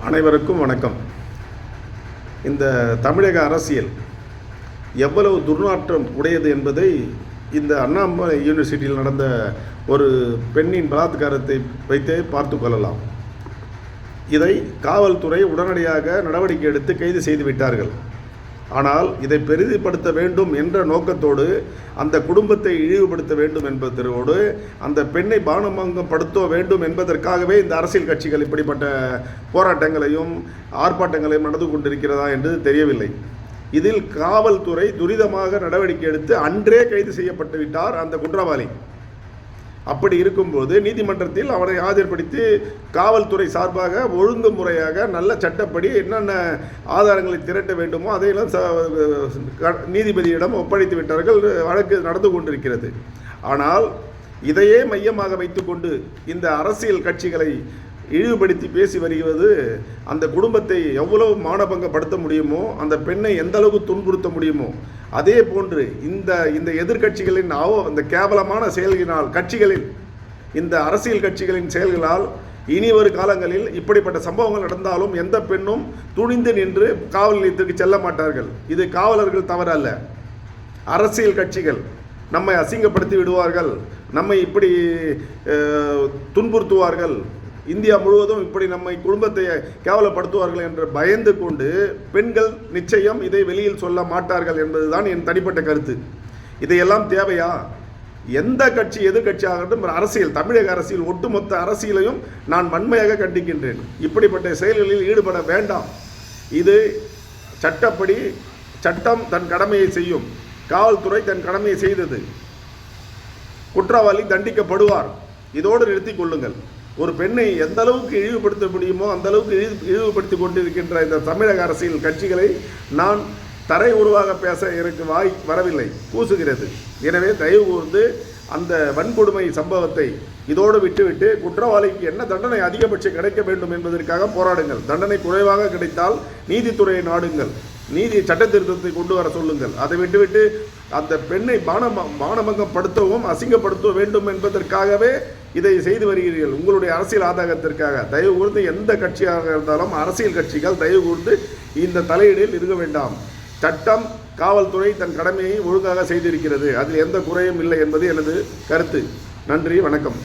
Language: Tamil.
அனைவருக்கும் வணக்கம். இந்த தமிழக அரசியல் எவ்வளவு துர்நாற்றம் உடையது என்பதை இந்த அண்ணாமலை யூனிவர்சிட்டியில் நடந்த ஒரு பெண்ணின் பலாத்காரத்தை வைத்தே பார்த்து கொள்ளலாம். இதை காவல்துறை உடனடியாக நடவடிக்கை எடுத்து கைது செய்து விட்டார்கள். ஆனால் இதை பெரிதுபடுத்த வேண்டும் என்ற நோக்கத்தோடு அந்த குடும்பத்தை இழிவுபடுத்த வேண்டும் என்பதோடு அந்த பெண்ணை பானமங்கப்படுத்த வேண்டும் என்பதற்காகவே இந்த அரசியல் கட்சிகள் இப்படிப்பட்ட போராட்டங்களையும் ஆர்ப்பாட்டங்களையும் நடந்து கொண்டிருக்கிறதா என்று தெரியவில்லை. இதில் காவல்துறை துரிதமாக நடவடிக்கை எடுத்து அன்றே கைது செய்யப்பட்டு விட்டார் அந்த குற்றவாளி. அப்படி இருக்கும்போது நீதிமன்றத்தில் அவரை ஆஜர்படுத்தி காவல்துறை சார்பாக ஒழுங்கு முறையாக நல்ல சட்டப்படி என்னென்ன ஆதாரங்களை திரட்ட வேண்டுமோ அதையெல்லாம் நீதிபதியிடம் ஒப்படைத்து விட்டார்கள். வழக்கு நடந்து கொண்டிருக்கிறது. ஆனால் இதையே மையமாக வைத்துக்கொண்டு இந்த அரசியல் கட்சிகளை இழிவுபடுத்தி பேசி வருகிறது அந்த குடும்பத்தை எவ்வளவு மானபங்கப்படுத்த முடியுமோ, அந்த பெண்ணை எந்த அளவுக்கு துன்புறுத்த முடியுமோ, அதே போன்று இந்த எதிர்கட்சிகளின் அந்த கேவலமான செயல்களினால் இந்த அரசியல் கட்சிகளின் செயல்களால் இனி ஒரு காலங்களில் இப்படிப்பட்ட சம்பவங்கள் நடந்தாலும் எந்த பெண்ணும் துணிந்து நின்று காவல் நிலையத்திற்கு செல்ல மாட்டார்கள். இது காவலர்கள் தவறு அல்ல, அரசியல் கட்சிகள் நம்மை அசிங்கப்படுத்தி விடுவார்கள், நம்மை இப்படி துன்புறுத்துவார்கள், இந்தியா முழுவதும் இப்படி நம்மை குடும்பத்தை கேவலப்படுத்துவார்கள் என்று பயந்து கொண்டு பெண்கள் நிச்சயம் இதை வெளியில் சொல்ல மாட்டார்கள் என்பதுதான் என் தனிப்பட்ட கருத்து. இதையெல்லாம் தேவையா? எந்த கட்சி எதிர்கட்சியாகட்டும் அரசியல், தமிழக அரசியல், ஒட்டுமொத்த அரசியலையும் நான் வன்மையாக கண்டிக்கின்றேன். இப்படிப்பட்ட செயல்களில் ஈடுபட வேண்டாம். இது சட்டப்படி சட்டம் தன் கடமையை செய்யும். காவல்துறை தன் கடமையை செய்தது. குற்றவாளி தண்டிக்கப்படுவார். இதோடு நிறுத்தி கொள்ளுங்கள். ஒரு பெண்ணை எந்த அளவுக்கு இழிவுபடுத்த முடியுமோ அந்த அளவுக்கு இழிவுபடுத்தி கொண்டிருக்கின்ற இந்த தமிழக அரசியல் கட்சிகளை நான் தரை உருவாக பேச எனக்கு வாய் வரவில்லை, கூசுகிறது. எனவே தயவு கூர்ந்து அந்த வன்கொடுமை சம்பவத்தை இதோடு விட்டுவிட்டு குற்றவாளிக்கு என்ன தண்டனை அதிகபட்சம் கிடைக்க வேண்டும் என்பதற்காக போராடுங்கள். தண்டனை குறைவாக கிடைத்தால் நீதித்துறையை நாடுங்கள், நீதி சட்ட திருத்தத்தை கொண்டு வர சொல்லுங்கள். அதை விட்டுவிட்டு அந்த பெண்ணை மானபங்கப்படுத்தவும் அசிங்கப்படுத்த வேண்டும் என்பதற்காகவே இதை செய்து வருகிறீர்கள், உங்களுடைய அரசியல் ஆதாயத்திற்காக. தயவு கூர்ந்து எந்த கட்சியாக இருந்தாலும் அரசியல் கட்சிகள் தயவு கூர்ந்து இந்த தலையீடில் இருக்க வேண்டாம். சட்டம், காவல்துறை தன் கடமையை ஒழுங்காக செய்திருக்கிறது, அதில் எந்த குறையும் இல்லை என்பது எனது கருத்து. நன்றி, வணக்கம்.